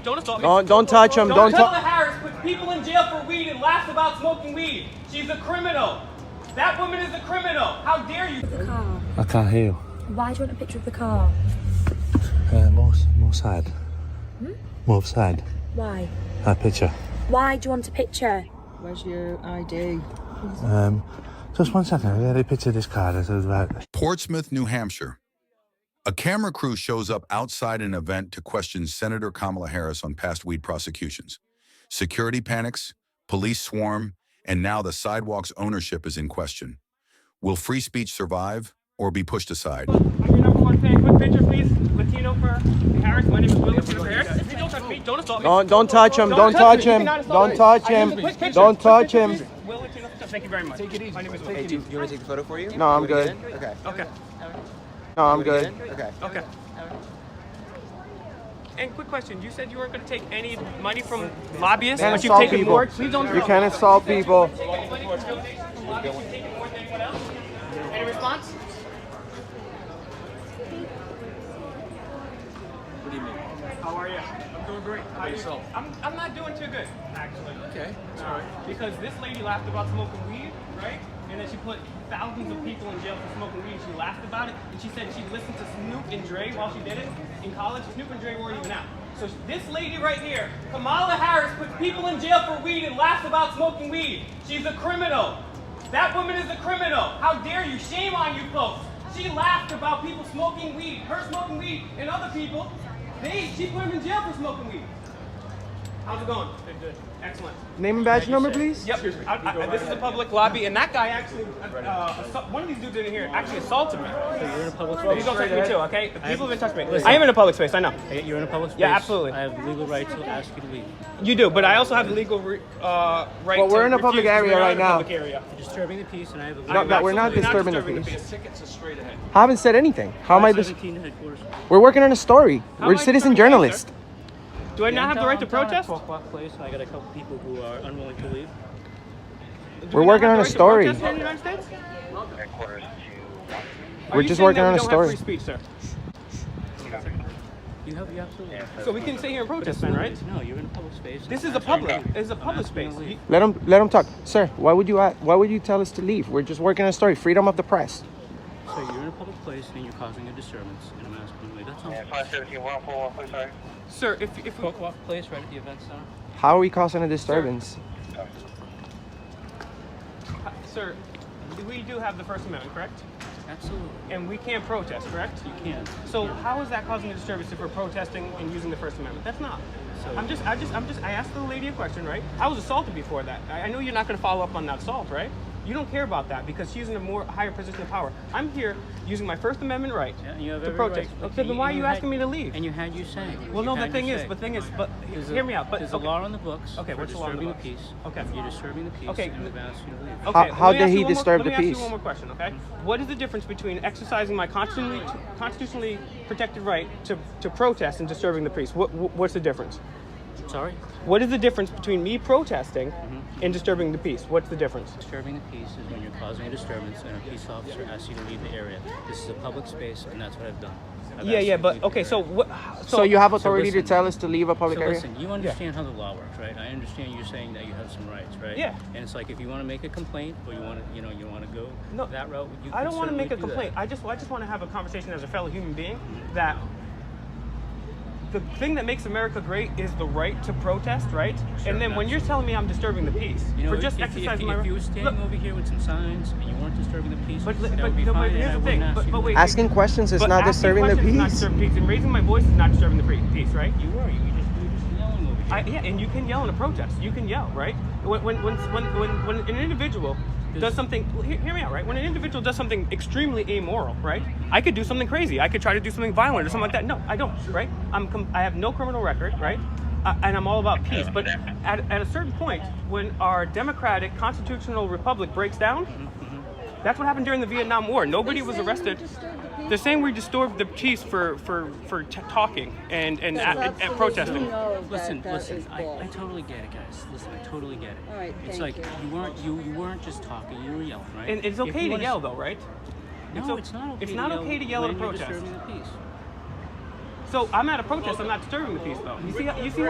Don't assault me. Don't touch him. Don't Kamala Harris puts people in jail for weed and laughs about smoking weed. She's a criminal. That woman is a criminal. How dare you? The car. I can't hear you. Why do you want a picture of the car? More side. More side. Why? That picture. Why do you want a picture? Where's your ID? Just 1 second. I got a picture of this car. This is about Portsmouth, New Hampshire. A camera crew shows up outside an event to question Senator Kamala Harris on past weed prosecutions. Security panics, police swarm, and now the sidewalk's ownership is in question. Will free speech survive or be pushed aside? I'm your number one fan. Quick picture, please. Latino for Harris. My name is William Harris. If you don't touch me, don't assault me. Don't touch him. Don't touch him. Don't touch him. Don't touch him. Will Latino, thank you very much. Take it easy. My name is Hey, do you want to take a photo for you? No, I'm good. Okay. Okay. No, I'm good. Okay. Okay. And quick question, you said you weren't going to take any money from lobbyists, Can't but you've assault taken people. more. Please don't. You can't assault people. Any response? What do you mean? How are you? I'm doing great. How are you? I'm not doing too good, actually. Okay. All right. Because this lady laughed about smoking weed, right? And then she put thousands of people in jail for smoking weed. She laughed about it, and she said she listened to Snoop and Dre while she did it in college. Snoop and Dre weren't even out. So this lady right here, Kamala Harris, puts people in jail for weed and laughs about smoking weed. She's a criminal. That woman is a criminal. How dare you? Shame on you folks. She laughed about people smoking weed, her smoking weed, and other people. She put them in jail for smoking weed. How's it going? Good. Excellent. Name and badge number, please. Yep. This is a public lobby, and that guy actually, one of these dudes in here actually assaulted me. So you're in a public space? Please don't touch me too, okay? People have been touching me. Listen, I am in a public space, I know. You're in a public space? Yeah, absolutely. I have the legal right to ask you to leave. You do, but I also have the legal right Well, we're in a public area right now. You're disturbing the peace, and I have the legal No, we're not disturbing the peace. I haven't said anything. How am I this? 17 headquarters. We're working on a story. We're citizen journalists. Do I not have the right to protest? I'm down at Place. I got a couple people who are unwilling to leave. We're working on a story. In the United States? We're just working on a story. Free speech, sir. You absolutely. So we can sit here and protest, then, right? No, you're in a public space. This is a public. It's a public space. Let him talk, sir. Why would you tell us to leave? We're just working on a story. Freedom of the press. So you're in a public place and you're causing a disturbance, and I'm asking you to leave. That's all. 517-141, sorry. Sir, if we Walk Place, right at the event center. How are we causing a disturbance? Sir, we do have the First Amendment, correct? Absolutely. And we can't protest, correct? You can. So how is that causing a disturbance if we're protesting and using the First Amendment? That's not. So I asked the lady a question, right? I was assaulted before that. I know you're not going to follow up on that assault, right? You don't care about that because she's in a higher position of power. I'm here using my First Amendment right to protest. Right. Okay, then why are you asking me to leave? And you had your say. Well, no, the thing is, hear me out. But there's a law on the books. Okay, what's the law on the books? Disturbing the peace. Okay. You're disturbing the peace. Okay. And we've asked you to leave. Okay, How did he disturb the Let me peace? ask you one more question, okay? What is the difference between exercising my constitutionally protected right to protest and disturbing the peace? What's the difference? Sorry? What is the difference between me protesting and disturbing the peace? What's the difference? Disturbing the peace is when you're causing a disturbance and a peace officer asks you to leave the area. This is a public space, and that's what I've done. So you have authority listen. to tell us to leave a public area? Listen, you understand how the law works, right? I understand you're saying that you have some rights, right? Yeah. And it's like if you want to make a complaint or you want to go that route, you I don't want to certainly make a do complaint. that. I just want to have a conversation as a fellow human being that the thing that makes America great is the right to protest, right? Sure, and then when you're telling me I'm disturbing the peace for just exercising my right, if you were standing over here with some signs and you weren't disturbing the peace, but that would be fine. here's the thing. But wait, Asking questions is not disturbing the Is not peace. disturbing the peace, and raising my voice is not disturbing the peace, right? You were just yelling over here. Yeah, and you can yell in a protest. You can yell, right? When an individual does something, hear me out, right? When an individual does something extremely amoral, right? I could do something crazy. I could try to do something violent or something like that. No, I don't, right? I have no criminal record, right? And I'm all about peace. But at a certain point, when our democratic constitutional republic breaks down, that's what happened during the Vietnam War. Nobody was arrested. They're saying we disturbed the peace for talking and protesting. Listen. I totally get it, guys. Listen, I totally get it. All right, it's thank like you. you weren't just talking. You were yelling, right? And it's okay to yell, though, right? No, it's not okay. It's not okay to yell at a when you're protest. disturbing the peace. So I'm at a protest. I'm not disturbing the peace, though.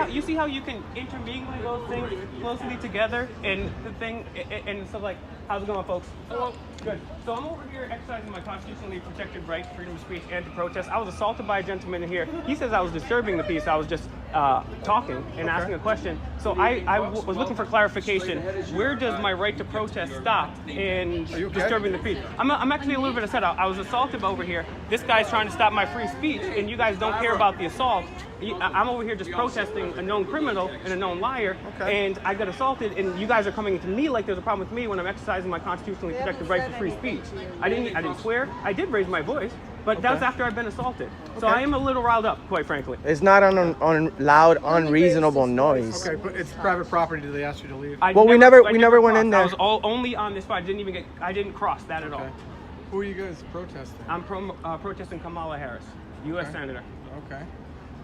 You see how you can intermingle those things closely together, and the thing, and so like, how's it going, folks? Hello. Good. So I'm over here exercising my constitutionally protected right, freedom of speech, and to protest. I was assaulted by a gentleman in here. He says I was disturbing the peace. I was just talking and asking a question. So I was looking for clarification. Where does my right to protest stop in disturbing the peace? I'm actually a little bit upset. I was assaulted over here. This guy's trying to stop my free speech, and you guys don't care about the assault. I'm over here just protesting a known criminal and a known liar, and I got assaulted, and you guys are coming to me like there's a problem with me when I'm exercising my constitutionally protected right to free speech. I didn't swear. I did raise my voice, but that was after I've been assaulted. So I am a little riled up, quite frankly. It's not on loud, unreasonable noise. Okay, but it's private property. Did they ask you to leave? We never went in there. I was only on this spot. I didn't cross that at all. Who are you guys protesting? I'm protesting Kamala Harris, U.S. Senator. Okay.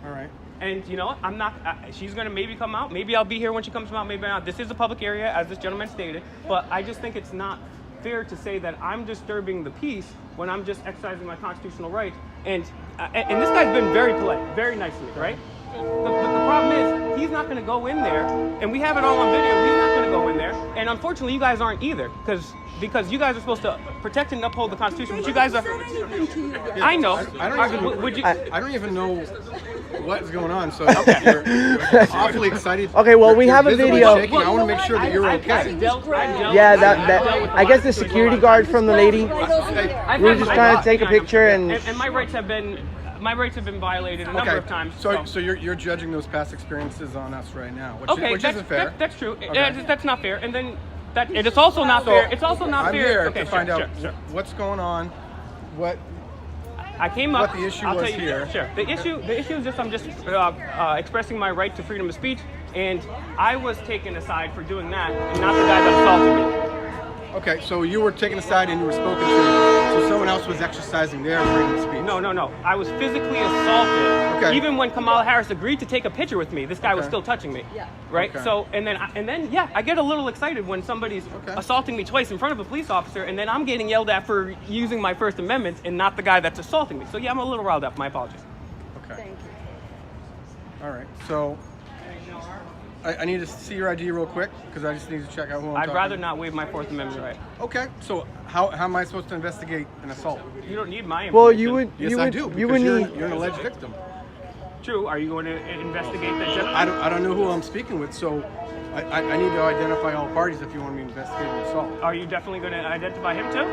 All right. And you know what? I'm not. She's gonna maybe come out. Maybe I'll be here when she comes out. Maybe not. This is a public area, as this gentleman stated. But I just think it's not fair to say that I'm disturbing the peace when I'm just exercising my constitutional right. And this guy's been very polite, very nice to me, right? But the problem is, he's not going to go in there, and we have it all on video. He's not going to go in there, and unfortunately, you guys aren't either, because you guys are supposed to protect and uphold the Constitution. But you guys are. I know. I don't even know what's going on. So you're awfully excited. Okay, well, we have a video. I want to make sure that you're okay. I guess the security guard from the lady. We were just trying to take a picture, and my rights have been. My rights have been violated a number of times. So you're judging those past experiences on us right now, which isn't fair. That's true. That's not fair. And then it's also not fair. It's also not fair. I'm here to find out what's going on. What I came up. What the issue I'll was tell you, here. Sure. The issue is just I'm just expressing my right to freedom of speech, and I was taken aside for doing that, and not the guy that assaulted me. Okay, so you were taken aside and you were spoken to, so someone else was exercising their freedom of speech. No. I was physically assaulted. Okay. Even when Kamala Harris agreed to take a picture with me, this guy was still touching me. Yeah. Right. Okay. So and then I get a little excited when somebody's assaulting me twice in front of a police officer, and then I'm getting yelled at for using my First Amendment and not the guy that's assaulting me. So yeah, I'm a little riled up. My apologies. Okay. Thank you. All right. So I need to see your ID real quick because I just need to check out who I'm talking I'd rather to. not waive my Fourth Amendment right. Okay. So how am I supposed to investigate an assault? You don't need my information. well, you would. Yes, you I would, do. You would Because need. you're an alleged victim. True. Are you going to investigate that gentleman? I don't know who I'm speaking with, so I need to identify all parties if you want me to investigate an assault. Are you definitely going to identify him too?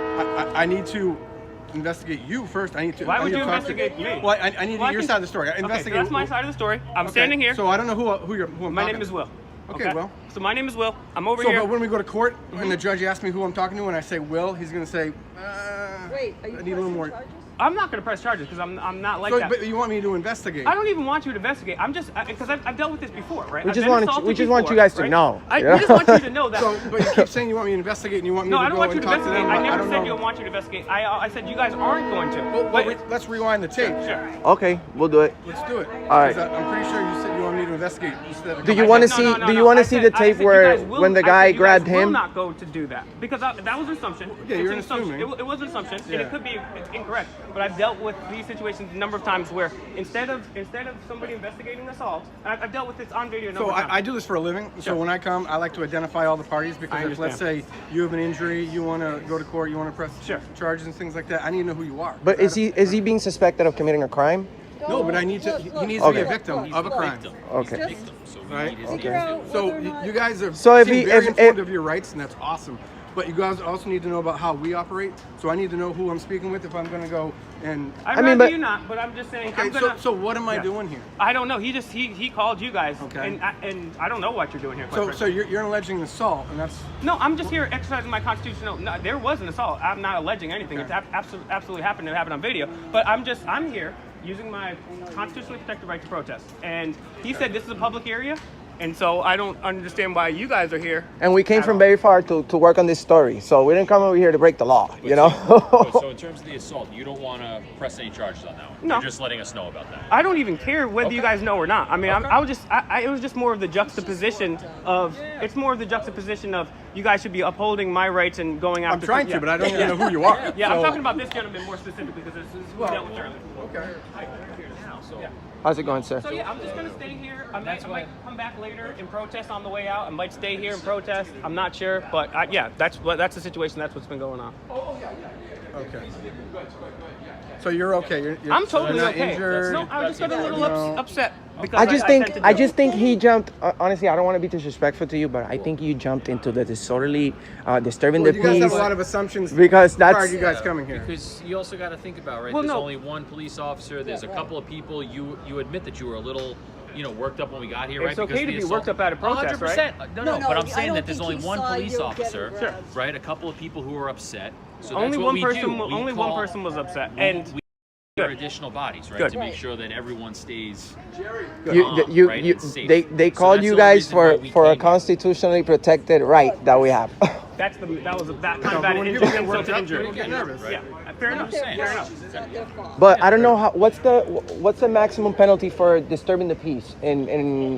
I need to investigate you first. Why would you investigate me? Well, I need to get your side of the story. Okay, so that's my side of the story. I'm standing here. So I don't know who I'm My talking name is to. Will. Okay, Will. So my name is Will. I'm over So, here. but when we go to court, and the judge asks me who I'm talking to, and I say Will, he's going to say, Wait, are you I need a little more. charges? I'm not going to press charges because I'm not like So, that. but you want me to investigate? I don't even want you to investigate. I'm just because I've dealt with this before, right? We I've just been want assaulted you before, guys to right? know. We just want you to know that. So, but you keep saying you want me to investigate, and you want me No, to I don't go want you and to talk to investigate. them. I never don't said know. you want you to investigate. I said you guys aren't going to. Well, let's rewind the tape. Sure. Okay, we'll do it. Let's do it. All right. 'Cause I'm pretty sure you said you want me to investigate. You said Do you want to No, see? no, no, Do you no. want I to see said- the I tape said you where guys will- when the I said guy you guys grabbed will him? not go to do that because that was an assumption. Yeah, It's you're an assumption. assuming. It was an assumption, and Yeah. it could be incorrect. But I've dealt with these situations a number of times where instead of somebody investigating assault, I've dealt with this on video a number So of times. I do this for a living. So Sure. when I come, I like to identify all the parties I because if, let's understand. say, you have an injury, you want to go to court, you want to press Sure. charges and things like that, I need to know who you are. But is he being suspected of committing a crime? No, but I need to. He needs to be a victim of a crime. Okay. Right? Okay. So you guys are So if seem he- very if- informed of your rights, and that's awesome. But you guys also need to know about how we operate. So I need to know who I'm speaking with if I'm going to go and. I'd I mean, rather but- you not, but I'm just saying. Okay, I'm gonna, so what am I Yeah. doing here? I don't know. He called you guys, Okay. and I don't know what you're doing here. quite So frankly. you're alleging assault, and that's. No, I'm just here exercising my constitutional. No, there was an assault. I'm not alleging anything. Okay. It's absolutely happened. It happened on video. But I'm here using my constitutionally protected right to protest. And he said this is a public area, and so I don't understand why you guys are here. And we came from very far to work on this story, so we didn't come over here to break the law, you know. So in terms of the assault, you don't want to press any charges on that one. No. You're just letting us know about that. I don't even care whether you Okay. guys know or not. I mean, Okay. it was just more of the juxtaposition of. It's more of the juxtaposition of you guys should be upholding my rights and going after. I'm trying to, yeah. but I don't even know who you are. Yeah, I'm So- talking about this gentleman more specifically because this is who we dealt with earlier. Okay. Here now, so How's it going, sir? So yeah, I'm just gonna stay here. I might come back later and protest on the way out. I might stay here and protest. I'm not sure, but yeah, that's the situation. That's what's been going on. Okay. So you're okay. You're I'm totally not okay. injured. No, I just got a little upset because I just think he jumped. Honestly, I don't want to be disrespectful to you, but I think you jumped into the disorderly, disturbing the You guys peace. have a lot of assumptions because prior that's to you guys coming here. Because you also got to think about, right? Well, There's no. only one police officer. There's a couple of people. You admit that you were a little, worked up when we got here, right? It's okay Because to the be assault- worked up at a protest, 100%. right? No, but I'm I saying don't that there's think only he one saw police you officer, getting grabbed. right? A couple of people who were upset. So Only that's what one we person. do. We Only one call- person was upset, and we are additional bodies, right? Good. To make sure that everyone stays. you, and safe. they So called that's you the guys reason why we for a came here. constitutionally protected right that we have. that was a bad No, kind but of when injury, people get insult worked to up, injury. people get nervous. Yeah, fair enough. just saying. Fair enough. It's not their fault. But I don't know what's the maximum penalty for disturbing the peace in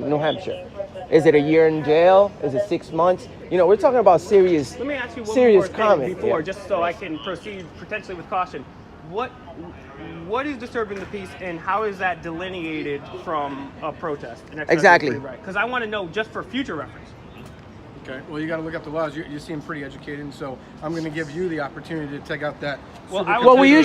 New Hampshire? Is it a year in jail? Is it 6 months? We're talking about serious Let me ask you one serious more thing comment. before, Yeah. just so I can proceed potentially with caution. What is disturbing the peace, and how is that delineated from a protest? Exactly. Because I want to know just for future reference. Okay. Well, you got to look up the laws. You seem pretty educated, so I'm going to give you the opportunity to take out that. Well, super- I Well, we Yeah.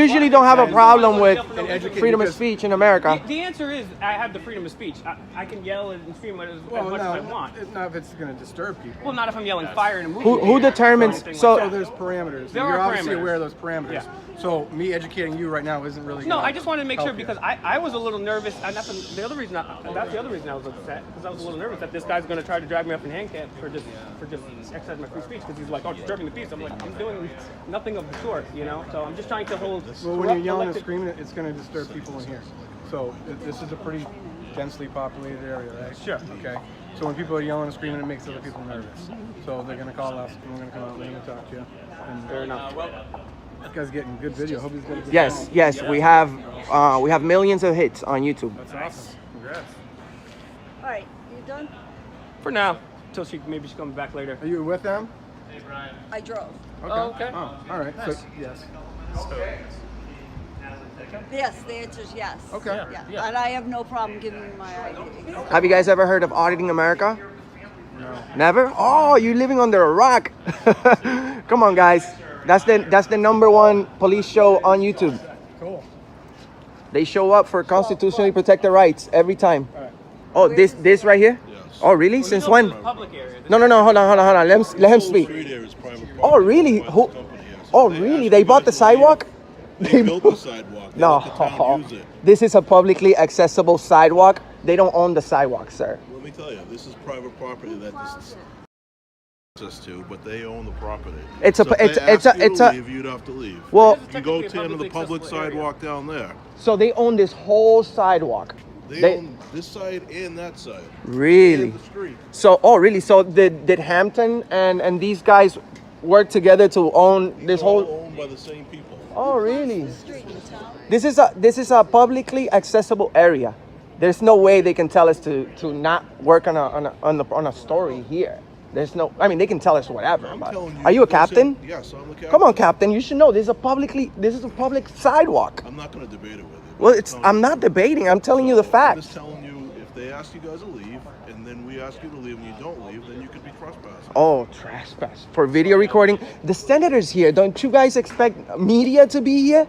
usually don't have a problem with educate freedom of because- speech in America. The answer is I have the freedom of speech. I can yell and scream as much as I want. Not if it's going to disturb people. Well, not if I'm yelling fire in a movie. Who determines? So So there's parameters. There You're are obviously parameters. aware of those parameters. Yeah. So me educating you right now isn't really. No, gonna I just wanted to make sure help you. because I was a little nervous, and that's the other reason I was upset, because I was a little nervous that this guy's going to try to drag me up in handcuffs for just exercising my free speech, because he's like, oh, disturbing the peace. I'm like, I'm doing nothing of the sort, So I'm just trying to hold. Well, when you're corrupt yelling and elected- screaming, it's going to disturb people in here. So this is a pretty densely populated area, right? Sure. Okay. So when people are yelling and screaming, it makes other people nervous. So they're going to call us, and we're going to come out and we're going to talk to you. And Fair enough. This guy's getting good video. Hope he's got a good yes, we have millions of hits on YouTube. That's awesome. Congrats. All right, you done? For now, until maybe she comes back later. Are you with them? I drove. Okay. Oh, okay. Oh, all right. So, yes. Yes, the answer is yes. Okay. Yeah. And I have no problem giving you my ID. Have you guys ever heard of Auditing America? No. Never? Oh, you're living under a rock. Come on, guys. That's the #1 police show on YouTube. Cool. They show up for constitutionally protected rights every time. All right. Oh, this right here? Oh, really? Since when? Public area. No. Hold on. Let him speak. Oh, really? Who? Oh, really? They bought the sidewalk? They built the sidewalk. They let the town use it. This is a publicly accessible sidewalk. They don't own the sidewalk, sir. Let me tell you, this is private property that this is access to, but they own the property. It's a- So if it's- they it's a- ask you it's to a- leave, you'd have to leave. Well, You go to the public sidewalk down there. so they own this whole sidewalk. They own this side and that side. Really? And the street. So, oh, really? So did Hampton and these guys work together to own this All whole? owned by the same people. Oh, really? This is a publicly accessible area. There's no way they can tell us to not work on a story here. There's no. I mean, they can tell us whatever. I'm But telling you. are you a they said- captain? Yes, I'm the captain. Come on, captain. You should know this is a public sidewalk. I'm not going to debate it with you. but Well, I'm it's. telling I'm you. not debating. I'm telling you the I'm facts. just telling you, if they ask you guys to leave, and then we ask you to leave, and you don't leave, then you could be trespassing. Oh, trespass for video recording. The senator's here. Don't you guys expect media to be here?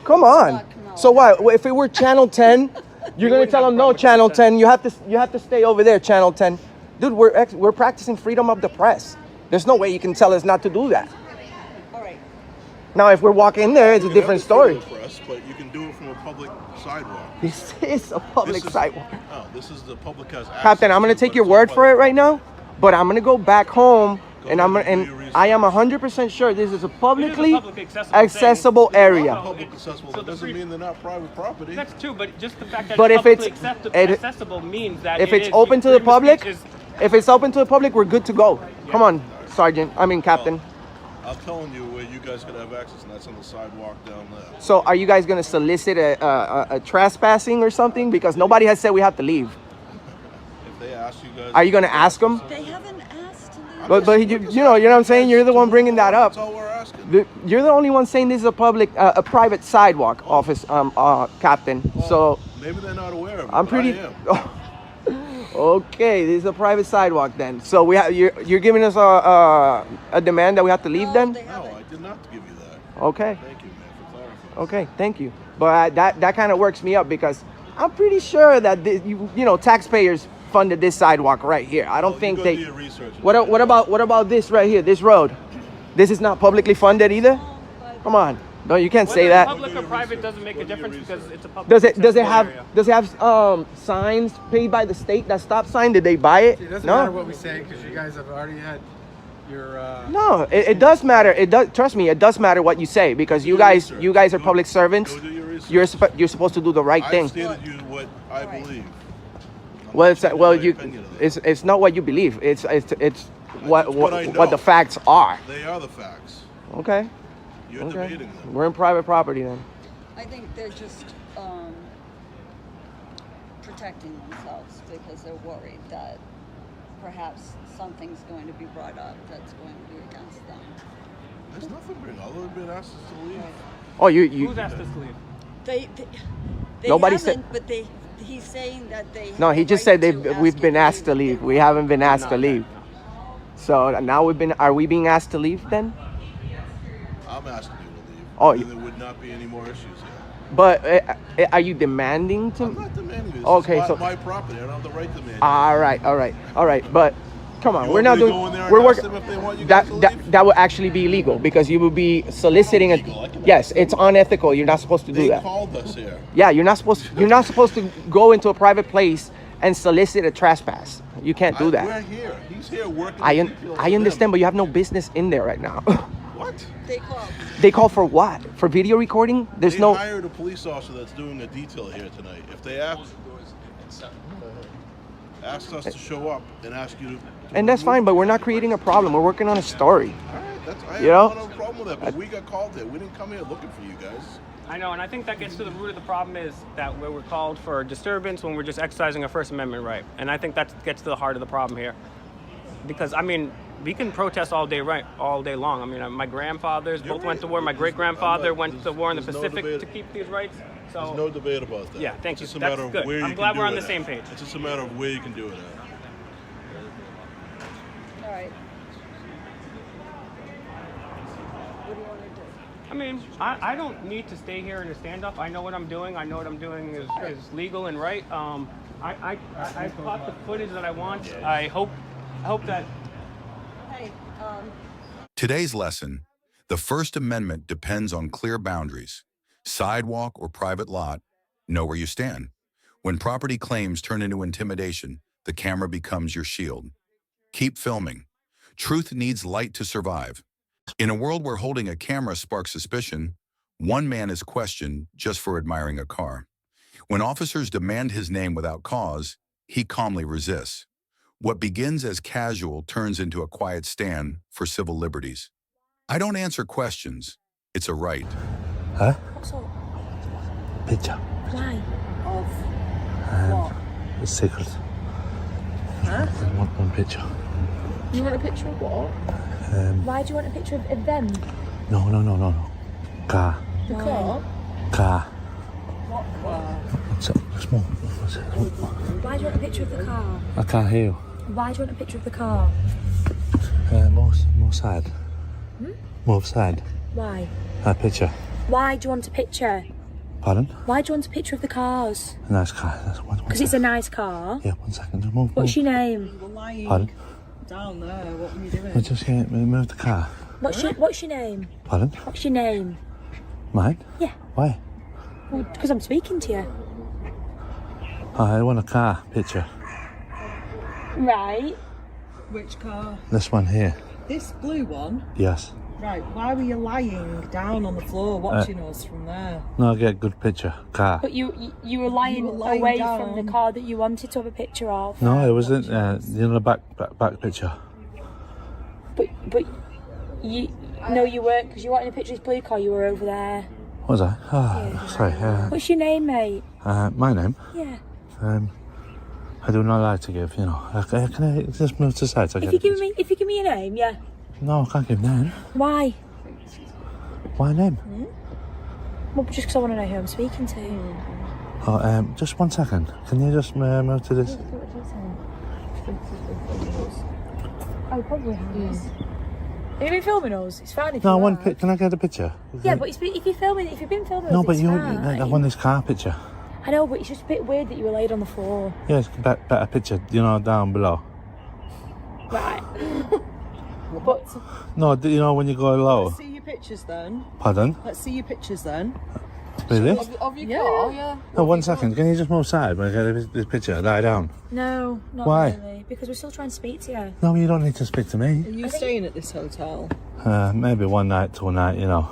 Come on. So what? If it were Channel 10, you're gonna tell them no, Channel 10. You have to stay over there, Channel 10. Dude, we're practicing freedom of the press. There's no way you can tell us not to do that. All right. Now, if we're walking there, it's a You can different have the freedom story. of press, but you can do it from a public sidewalk. This is a public This is- sidewalk. No, this is the public has access. Captain, I'm gonna to, take but your it's word not for it public. right now, but I'm gonna go back home and ahead and do your research. I am 100% sure this is a publicly public accessible accessible thing. area. Public accessible. So That the doesn't free- mean they're not private property. That's true, but just the fact that But it's if it's- publicly it- accessible means that If it it's is- open to the freedom of public, speech is- if it's open to the public, we're good to go. Come on, Sergeant. I mean, Captain. I'm telling you where you guys could have access, and that's on the sidewalk down there. So, are you guys gonna solicit a trespassing or something? Because nobody has said we have to leave. If they ask you guys, Are you gonna ask them? They haven't asked to leave. But you know what I'm saying. You're the one bringing that up. That's all we're asking. You're the only one saying this is a private sidewalk, office Captain. So Maybe they're not aware of it. I'm but pretty. I am. Okay, this is a private sidewalk then. So we have you're giving us a demand that we have to leave then? No, I did not give you that. Okay. Thank you, man, for clarifying. Okay, thank you. But that kind of works me up because I'm pretty sure that you know taxpayers funded this sidewalk right here. I don't think they. Do your research. What about this right here? This road, this is not publicly funded either. Come on, no, you can't say Whether that. public or private doesn't make a difference because it's a public. Does it area. have signs paid by the state? That stop sign? Did they buy it? It doesn't No. matter what we say because you guys have already had your. No, it does matter. It does. Trust me, it does matter what you say because you guys are public servants. Go do your research. You're supposed to do the right I thing. stated you what I believe. Well, My opinion of it. it's not what you believe. It's what I know. what the facts are. They are the facts. Okay. You're Okay. debating them. We're in private property then. I think they're just protecting themselves because they're worried that perhaps something's going to be brought up that's going to be against them. There's nothing bring. All they've been asked us to leave. Oh, you. Who's asked us to leave? They Nobody haven't, said- but he's saying that they. No, have he the just right said to ask we've you been to asked to leave. We haven't been asked to Not leave. So now are we being asked to leave then? I'm asking you to leave. Oh, Then there would not be any more issues here. But are you demanding to? I'm not demanding this. Okay, It's so my property. I don't have the right to demand it. all right. But come on, You we're want not me to doing. go in there and We're ask working. them if they want you guys to leave? That would actually be illegal because you would be soliciting. Yes, it's unethical. You're not supposed to do They that. called us here. Yeah, you're not supposed to go into a private place and solicit a trespass. You can't do We're that. here. He's here working. I the details I with understand, them. but you have no business in there right now. What? They called. They call for what? For video recording? There's They no. hired a police officer that's doing a detail here tonight. If they asked us to show up and ask you to. And that's fine, but we're not creating a problem. We're working on a story. All right, that's. I You know? have no problem with that. But we got called here. We didn't come here looking for you guys. I know, and I think that gets to the root of the problem is that where we're called for disturbance when we're just exercising a First Amendment right. And I think that gets to the heart of the problem here. Because, I mean, we can protest all day long. I mean, my grandfathers both went to war. My great-grandfather went to war in the there's no Pacific debate. to keep these rights. So, There's no debate about that. Yeah, thank it's you. Just a That's matter of good. where I'm you glad can we're do on it the at. same page. It's just a matter of where you can do it at. All right. What do you want to do? I mean, I don't need to stay here in a stand-up. I know what I'm doing. I know what I'm doing is legal and right. I caught the footage that I want. I hope that. Hey, Today's lesson, the First Amendment depends on clear boundaries. Sidewalk or private lot, know where you stand. When property claims turn into intimidation, the camera becomes your shield. Keep filming. Truth needs light to survive. In a world where holding a camera sparks suspicion, one man is questioned just for admiring a car. When officers demand his name without cause, he calmly resists. What begins as casual turns into a quiet stand for civil liberties. I don't answer questions. It's a right. Huh? What's up? Picture. Why? of what? It's secret. Huh? I want one picture. You want a picture of what? Why do you want a picture of them? No. Car. The car? Car. What car? What's it? Small. What's it? Why do you want a picture of the car? I can't hear you. Why do you want a picture of the car? More side. More side. Why? That picture. Why do you want a picture? Pardon? Why do you want a picture of the cars? A nice car. Because it's a nice car. Yeah, 1 second. Just move. What's your name? You were lying Pardon? down there. What were you doing? I just move the car. What's your name? Pardon? What's your name? Mine? Yeah. Why? Well, because I'm speaking to you. I want a car picture. Right. Which car? This one here. This blue one? Yes. Right, why were you lying down on the floor watching us from there? No, I get a good picture. Car. But you were lying, lying away down. from the car that you wanted to have a picture of. No, it wasn't. The back picture. But you no, you weren't, because you wanted a picture of this blue car. You were over there. What was I? Oh, Yeah. sorry. What's your name, mate? My name. Yeah. I do not like to give. You know. Can I just move to the side? So I If get you a picture? give me your name, yeah. No, I can't give name. Why? Why name? Well, just because I want to know who I'm speaking to. Oh, just 1 second. Can you just move to this? Oh, probably has. Have you been filming us? It's fine if No, you are. can I get a picture? Yeah, but if you're filming, if you've been filming No, us, but it's you, fine. I want this car picture. I know, but it's just a bit weird that you were laid on the floor. Yeah, it's a better picture, you know, down below. Right. But No, you know when you go low. Let's see your pictures then. Pardon? Let's see your pictures then. Really? Of your car? Yeah. No, 1 second. Can you just move aside when I get this picture? Lie down. no, not Why? really, because we're still trying to speak to you. No, you don't need to speak to me. Are you staying at this hotel? Maybe 1 night, 2 night, you know.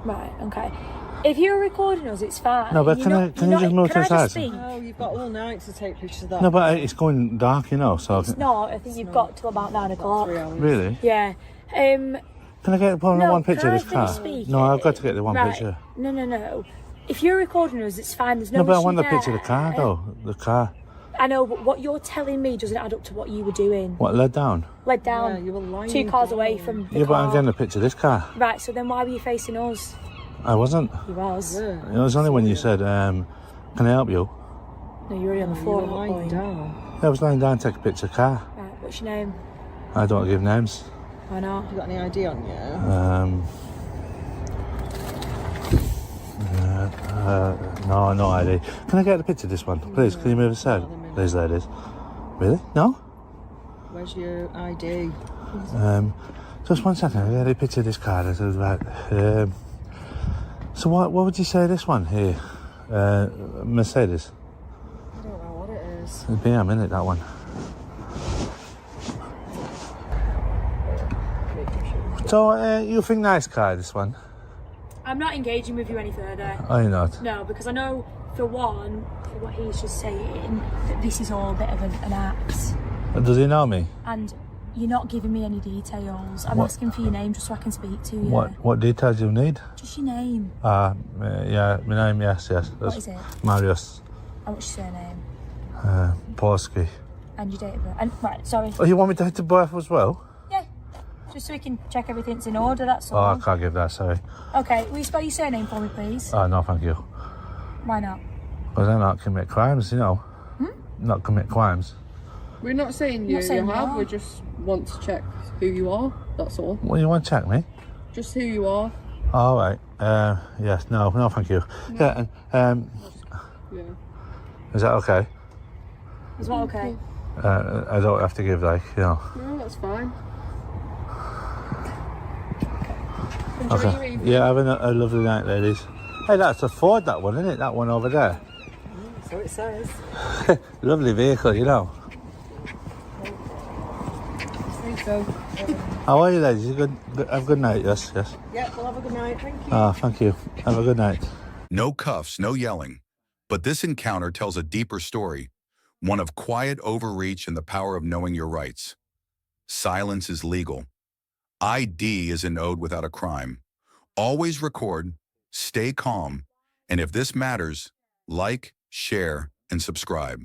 Right. Okay. If you're recording us, it's fine. No, but You're can not- I- you're can you not- just move can to I the just side? speak? No, you've got all night to take pictures of that. No, but it's going dark, you know, so... It's not. I think you've got till about 9 o'clock. 3 hours. Really? Yeah. Can I get one picture of this car? Speaking? No, I've got to get the one Right. picture. No. If you're recording us, it's fine. There's no No, but I issue want the there. picture of the car, though. The car. I know, but what you're telling me doesn't add up to what you were doing. What, led down? Led down. Yeah, you were lying 2 cars away from the Yeah, but I'm car. getting a picture of this car. Right, so then why were you facing us? I wasn't. You was. It was only when you said, can I help you? No, you're already on the floor. You at were that lying point. down. I was lying down to take a picture of the car. Right, what's your name? I don't give names. Why not? Have you got any ID on you? No ID. Can I get a picture of this one? Please, can you move aside? Please, ladies. Really? No? Where's your ID? Just 1 second, I get a picture of this car. This is right. So what would you say this one here? Mercedes? I don't know what it is. It's BM, isn't it, that one? So, you think nice car, this one? I'm not engaging with you any further. Are you not? No, because I know, for one, for what he's just saying, that this is all a bit of an act. Does he know me? And you're not giving me any details. I'm asking for your name just so I can speak to you. What details do you need? Just your name. Yeah, my name, yes. What is it? Marius. And what's your surname? Polski. And your date of birth. And, right, sorry. Oh, you want me to hit the birth as well? Yeah. Just so we can check everything's in order, that's Oh, all. I can't give that, sorry. Okay, will you spell your surname for me, please? Oh, no, thank you. Why not? Because I not commit crimes, you know. Not commit crimes. We're not saying you, Not saying you have, no. we just want to check who you are, that's all. Well, you want to check me? Just who you are. All right. Yes, no, thank you. Yeah, and, Yeah. is that okay? Is that okay? I don't have to give, like, you know. No, that's fine. Okay. Yeah, having a lovely night, ladies. Hey, that's a Ford, that one, isn't it? That one over there. So it says. Lovely vehicle, you know. I think so. How are you, ladies? You good? Have a good night, yes. Yeah, well, have a good night, thank you. Ah, thank you. Have a good night. No cuffs, no yelling. But this encounter tells a deeper story, one of quiet overreach and the power of knowing your rights. Silence is legal. ID is an ode without a crime. Always record, stay calm, and if this matters, like, share, and subscribe.